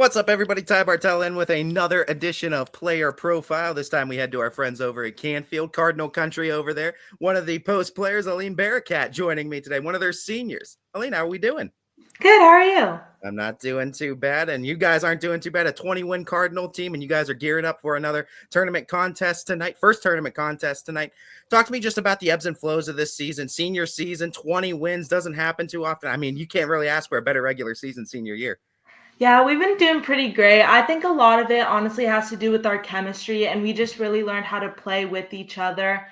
What's up, everybody? Ty Bartell in with another edition of Player Profile. This time we head to our friends over at Canfield, Cardinal Country over there. One of the post players, Aline Barakat, joining me today, one of their seniors. Aline, how are we doing? Good, how are you? I'm not doing too bad, and you guys aren't doing too bad. A 20-win Cardinal team, and you guys are gearing up for another tournament contest tonight. First tournament contest tonight. Talk to me just about the ebbs and flows of this season. Senior season, 20 wins doesn't happen too often. I mean, you can't really ask for a better regular season senior year. Yeah, we've been doing pretty great. I think a lot of it honestly has to do with our chemistry, and we just really learned how to play with each other.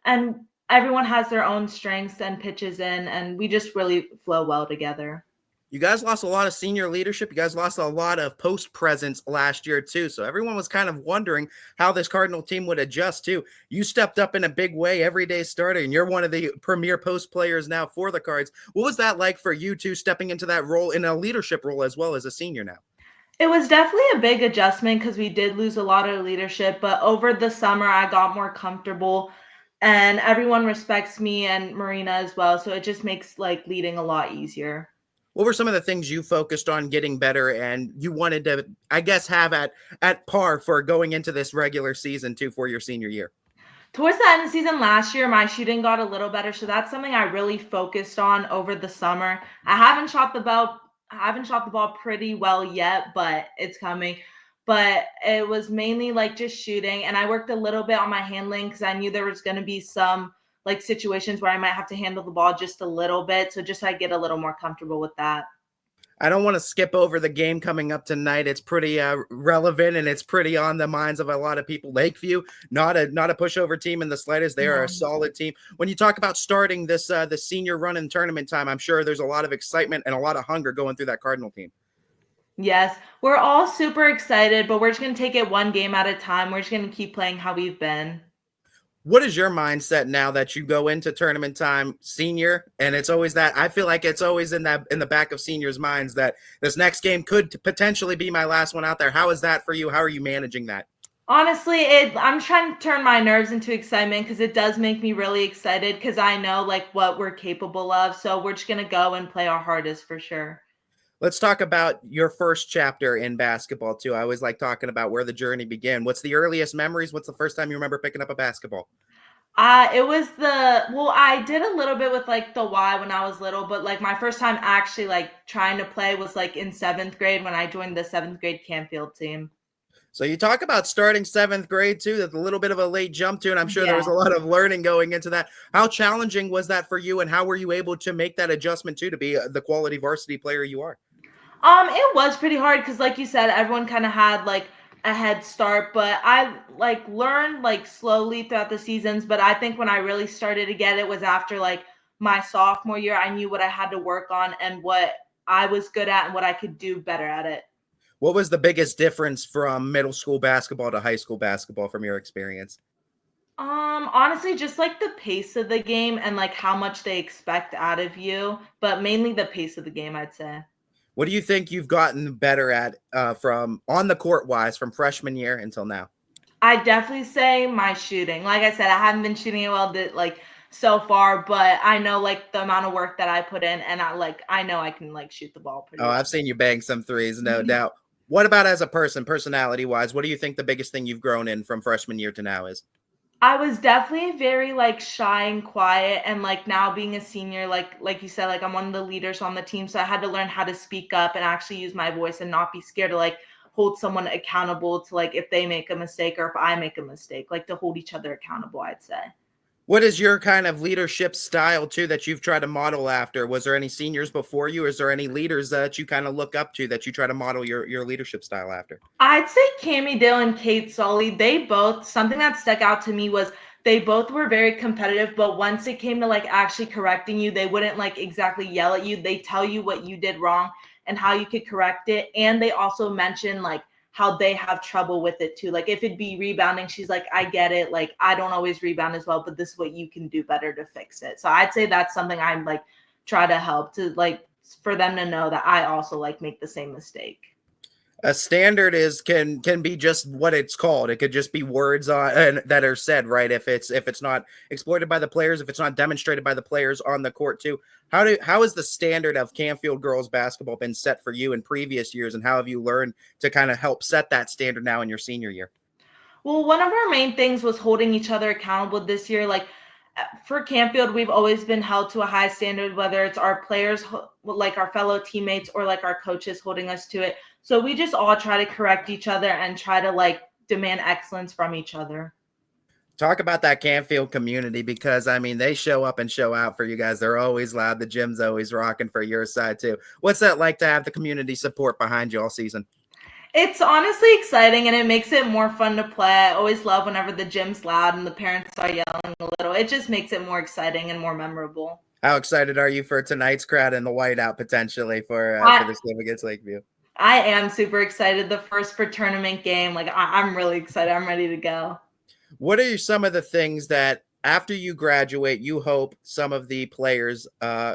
And everyone has their own strengths and pitches in, and we just really flow well together. You guys lost a lot of senior leadership. You guys lost a lot of post presence last year, too. So everyone was kind of wondering how this Cardinal team would adjust, too. You stepped up in a big way, everyday starter, and you're one of the premier post players now for the Cards. What was that like for you, two, stepping into that role in a leadership role as well as a senior now? It was definitely a big adjustment because we did lose a lot of leadership, but over the summer, I got more comfortable and everyone respects me and Marina as well. So it just makes like leading a lot easier. What were some of the things you focused on getting better and you wanted to, I guess, have at par for going into this regular season, too, for your senior year? Towards the end of the season last year, my shooting got a little better, so that's something I really focused on over the summer. I haven't shot the ball pretty well yet, but it's coming. But it was mainly like just shooting, and I worked a little bit on my handling because I knew there was going to be some like situations where I might have to handle the ball just a little bit, so just so I get a little more comfortable with that. I don't want to skip over the game coming up tonight. It's pretty relevant and it's pretty on the minds of a lot of people. Lakeview, not a pushover team in the slightest. They are a No. solid team. When you talk about starting this the senior run in tournament time, I'm sure there's a lot of excitement and a lot of hunger going through that Cardinal team. Yes, we're all super excited, but we're just going to take it one game at a time. We're just going to keep playing how we've been. What is your mindset now that you go into tournament time senior? And it's always that I feel like it's always in the back of seniors' minds that this next game could potentially be my last one out there. How is that for you? How are you managing that? Honestly, I'm trying to turn my nerves into excitement because it does make me really excited because I know like what we're capable of. So we're just gonna go and play our hardest for sure. Let's talk about your first chapter in basketball too. I always like talking about where the journey began. What's the earliest memories? What's the first time you remember picking up a basketball? It was I did a little bit with like the Y when I was little, but like my first time actually like trying to play was like in seventh grade when I joined the seventh grade Canfield team. So you talk about starting seventh grade too. That's a little bit of a late jump to, and I'm sure there was Yeah. a lot of learning going into that. How challenging was that for you, and how were you able to make that adjustment too to be the quality varsity player you are? It was pretty hard because, like you said, everyone kind of had like a head start, but I like learned like slowly throughout the seasons. But I think when I really started to get it was after like my sophomore year. I knew what I had to work on and what I was good at and what I could do better at it. What was the biggest difference from middle school basketball to high school basketball from your experience? Honestly, just like the pace of the game and like how much they expect out of you, but mainly the pace of the game, I'd say. What do you think you've gotten better at from on the court wise from freshman year until now? I definitely say my shooting. Like I said, I haven't been shooting it well like so far, but I know like the amount of work that I put in and I know I can like shoot the ball pretty Oh, well. I've seen you bang some threes, no doubt. What about as a person, personality wise? What do you think the biggest thing you've grown in from freshman year to now is? I was definitely very like shy and quiet and like now being a senior like you said like I'm one of the leaders on the team, so I had to learn how to speak up and actually use my voice and not be scared to like hold someone accountable to like if they make a mistake or if I make a mistake, like to hold each other accountable, I'd say. What is your kind of leadership style too that you've tried to model after? Was there any seniors before you? Or is there any leaders that you kind of look up to that you try to model your leadership style after? I'd say Cami Dale and Kate Sully, they both, something that stuck out to me was they both were very competitive, but once it came to like actually correcting you, they wouldn't like exactly yell at you. They tell you what you did wrong and how you could correct it. And they also mention like how they have trouble with it too. Like if it'd be rebounding, she's like, I get it. Like I don't always rebound as well, but this is what you can do better to fix it. So I'd say that's something I'm like try to help to like for them to know that I also like make the same mistake. A standard can be just what it's called. It could just be words and that are said, right? If it's not exploited by the players, if it's not demonstrated by the players on the court too. How has the standard of Canfield girls basketball been set for you in previous years, and how have you learned to kind of help set that standard now in your senior year? Well, one of our main things was holding each other accountable this year. Like for Campfield, we've always been held to a high standard, whether it's our players, like our fellow teammates, or like our coaches holding us to it. So we just all try to correct each other and try to like demand excellence from each other. Talk about that Canfield community, because I mean they show up and show out for you guys. They're always loud. The gym's always rocking for your side too. What's that like to have the community support behind you all season? It's honestly exciting and it makes it more fun to play. I always love whenever the gym's loud and the parents are yelling a little. It just makes it more exciting and more memorable. How excited are you for tonight's crowd and the whiteout potentially for I this game against Lakeview? I am super excited. The first for tournament game. Like I'm really excited. I'm ready to go. What are some of the things that after you graduate, you hope some of the players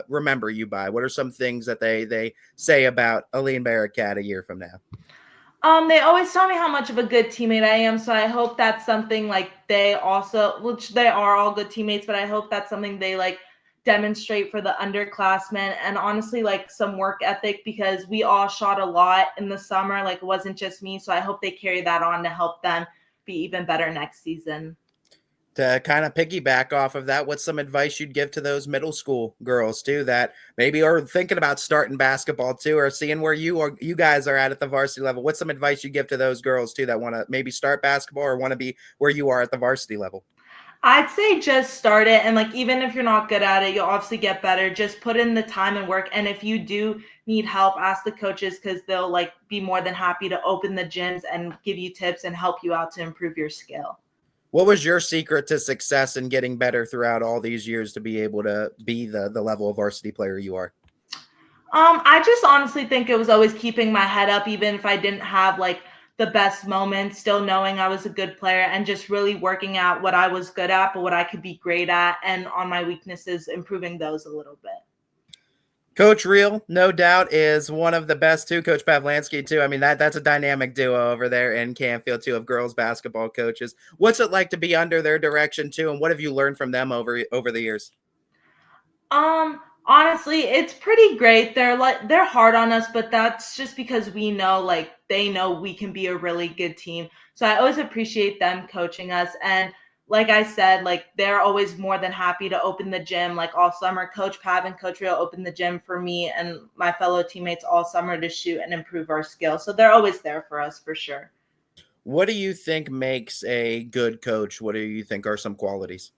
remember you by? What are some things that they say about Aline Barakat a year from now? They always tell me how much of a good teammate I am, so I hope that's something like they also, which they are all good teammates, but I hope that's something they like demonstrate for the underclassmen, and honestly like some work ethic, because we all shot a lot in the summer. Like it wasn't just me, so I hope they carry that on to help them be even better next season. To kind of piggyback off of that, what's some advice you'd give to those middle school girls too that maybe are thinking about starting basketball too, or seeing where you guys are at the varsity level? What's some advice you give to those girls too that want to maybe start basketball or want to be where you are at the varsity level? I'd say just start it, and like even if you're not good at it, you'll obviously get better. Just put in the time and work, and if you do need help, ask the coaches, because they'll like be more than happy to open the gyms and give you tips and help you out to improve your skill. What was your secret to success in getting better throughout all these years to be able to be the level of varsity player you are? I just honestly think it was always keeping my head up, even if I didn't have like the best moments, still knowing I was a good player and just really working at what I was good at, but what I could be great at, and on my weaknesses, improving those a little bit. Coach Real, no doubt, is one of the best too. Coach Pavlansky too. I mean that's a dynamic duo over there in Canfield too of girls basketball coaches. What's it like to be under their direction too, and what have you learned from them over the years? Honestly, it's pretty great. They're hard on us, but that's just because we know like they know we can be a really good team. So I always appreciate them coaching us, and like I said, like they're always more than happy to open the gym. Like all summer, Coach Pav and Coach Rio opened the gym for me and my fellow teammates all summer to shoot and improve our skills. So they're always there for us for sure. What do you think makes a good coach? What do you think are some qualities?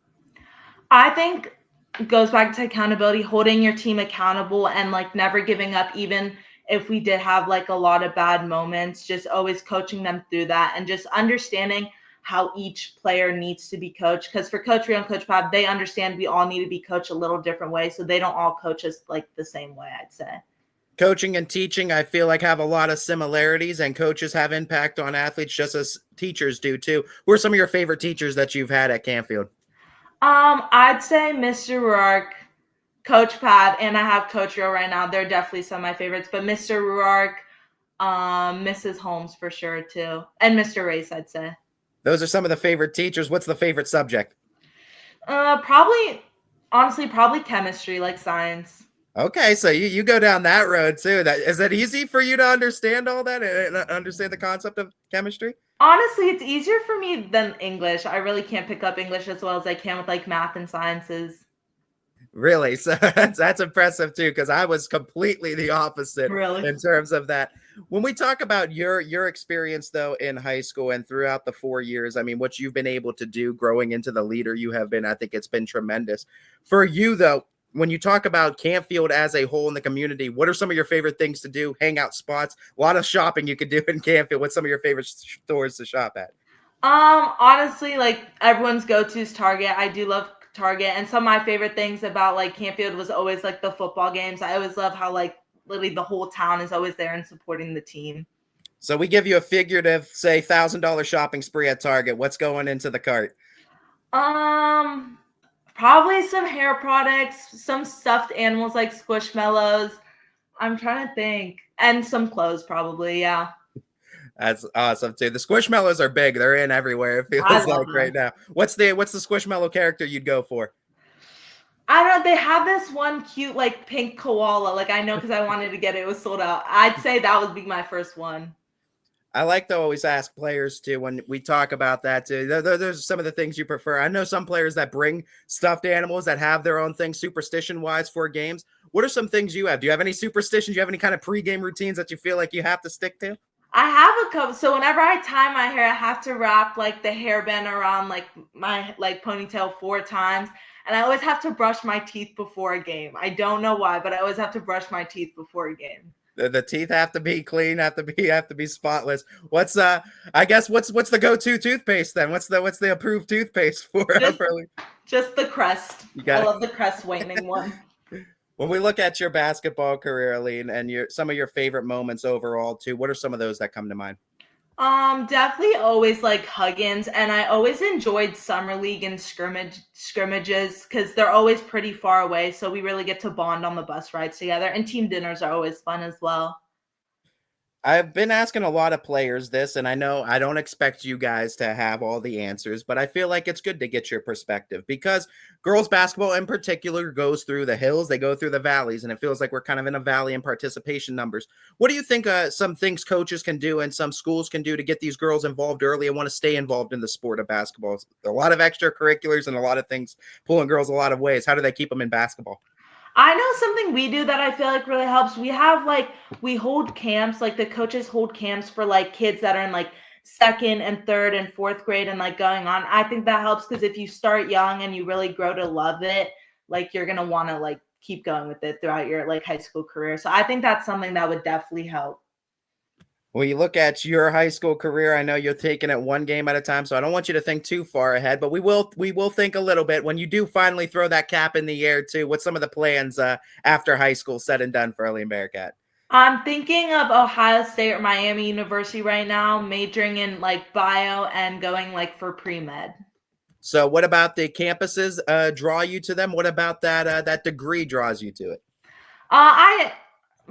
I think it goes back to accountability, holding your team accountable and like never giving up, even if we did have like a lot of bad moments, just always coaching them through that and just understanding how each player needs to be coached. Because for Coach Rio and Coach Bob, they understand we all need to be coached a little different way. So they don't all coach us like the same way, I'd say. Coaching and teaching, I feel like have a lot of similarities, and coaches have impact on athletes just as teachers do too. Who are some of your favorite teachers that you've had at Canfield? I'd say Mr. Rourke, Coach Pat, and I have Coach Rio right now. They're definitely some of my favorites, but Mr. Rourke, Mrs. Holmes for sure too, and Mr. Race, I'd say. Those are some of the favorite teachers. What's the favorite subject? Probably, honestly, probably chemistry, like science. Okay, so you go down that road too. That is that easy for you to understand all that and understand the concept of chemistry? Honestly, it's easier for me than English. I really can't pick up English as well as I can with like math and sciences. Really? So that's impressive too, because I was completely the opposite Really? in terms of that. When we talk about your experience though in high school and throughout the 4 years, I mean, what you've been able to do growing into the leader you have been, I think it's been tremendous. For you though, when you talk about Campfield as a whole in the community, what are some of your favorite things to do? Hangout spots, a lot of shopping you could do in Campfield. What's some of your favorite stores to shop at? Honestly, like everyone's go-to is Target. I do love Target, and some of my favorite things about like Campfield was always like the football games. I always love how like literally the whole town is always there and supporting the team. So we give you a figurative, say, $1,000 shopping spree at Target. What's going into the cart? Um, Probably some hair products, some stuffed animals like Squishmallows. I'm trying to think, and some clothes probably. Yeah. That's awesome too. The Squishmallows are big. They're in everywhere. It I feels love like right them. now. What's the Squishmallow character you'd go for? I don't know. They have this one cute like pink koala. Like I know because I wanted to get it. It was sold out. I'd say that would be my first one. I like to always ask players too when we talk about that too. There's some of the things you prefer. I know some players that bring stuffed animals that have their own thing superstition wise for games. What are some things you have? Do you have any superstitions? Do you have any kind of pregame routines that you feel like you have to stick to? I have a couple. So whenever I tie my hair, I have to wrap like the hairband around like my like ponytail 4 times, and I always have to brush my teeth before a game. I don't know why, but I always have to brush my teeth before a game. The teeth have to be clean, have to be spotless. What's I guess what's the go-to toothpaste then? What's the approved toothpaste for Just for just the crest. you I got love the crest whitening one. when we look at your basketball career, Aline, and your some of your favorite moments overall too, what are some of those that come to mind? Definitely always like Huggins, and I always enjoyed summer league and scrimmages because they're always pretty far away, so we really get to bond on the bus rides together. And team dinners are always fun as well. I've been asking a lot of players this, and I know I don't expect you guys to have all the answers, but I feel like it's good to get your perspective because girls basketball in particular goes through the hills, they go through the valleys, and it feels like we're kind of in a valley in participation numbers. What do you think some things coaches can do and some schools can do to get these girls involved early and want to stay involved in the sport of basketball? A lot of extracurriculars and a lot of things pulling girls a lot of ways. How do they keep them in basketball? I know something we do that I feel like really helps. We have like we hold camps, like the coaches hold camps for like kids that are in like second and third and fourth grade and like going on. I think that helps because if you start young and you really grow to love it, like you're gonna want to like keep going with it throughout your like high school career. So I think that's something that would definitely help. When you look at your high school career, I know you're taking it one game at a time, so I don't want you to think too far ahead, but we will think a little bit when you do finally throw that cap in the air too. What's some of the plans after high school said and done for Arlene Bearcat? I'm thinking of Ohio State or Miami University right now, majoring in like bio and going like for pre-med. So what about the campuses draw you to them? What about that degree draws you to it? I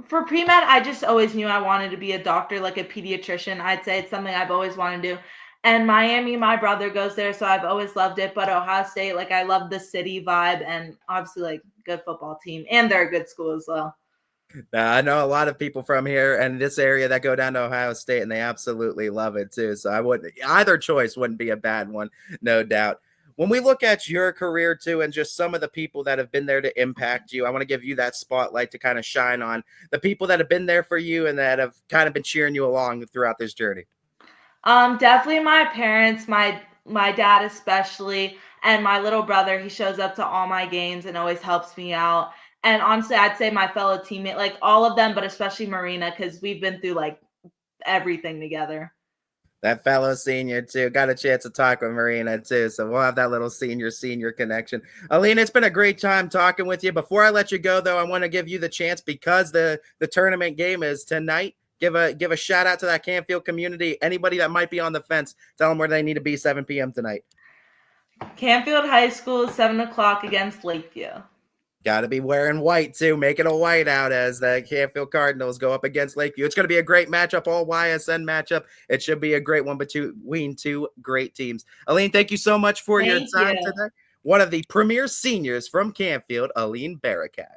for pre med, I just always knew I wanted to be a doctor, like a pediatrician. I'd say it's something I've always wanted to do. And Miami, my brother goes there, so I've always loved it. But Ohio State, like I love the city vibe and obviously like good football team, and they're a good school as well. I know a lot of people from here and this area that go down to Ohio State, and they absolutely love it too. So I wouldn't either choice wouldn't be a bad one, no doubt. When we look at your career too, and just some of the people that have been there to impact you, I want to give you that spotlight to kind of shine on the people that have been there for you and that have kind of been cheering you along throughout this journey. Definitely my parents, my dad especially, and my little brother. He shows up to all my games and always helps me out. And honestly, I'd say my fellow teammate, like all of them, but especially Marina, because we've been through like everything together. That fellow senior too. Got a chance to talk with Marina too. So we'll have that little senior connection. Alina, it's been a great time talking with you. Before I let you go, though, I want to give you the chance because the tournament game is tonight. Give a shout out to that Canfield community. Anybody that might be on the fence, tell them where they need to be 7 p.m. tonight. Canfield High School, 7 o'clock against Lakeview. Got to be wearing white too. Make it a whiteout as the Canfield Cardinals go up against Lakeview. It's going to be a great matchup, all YSN matchup. It should be a great one between two great teams. Aline, thank you so much for your Thank time you. today. One of the premier seniors from Canfield, Aline Barakat.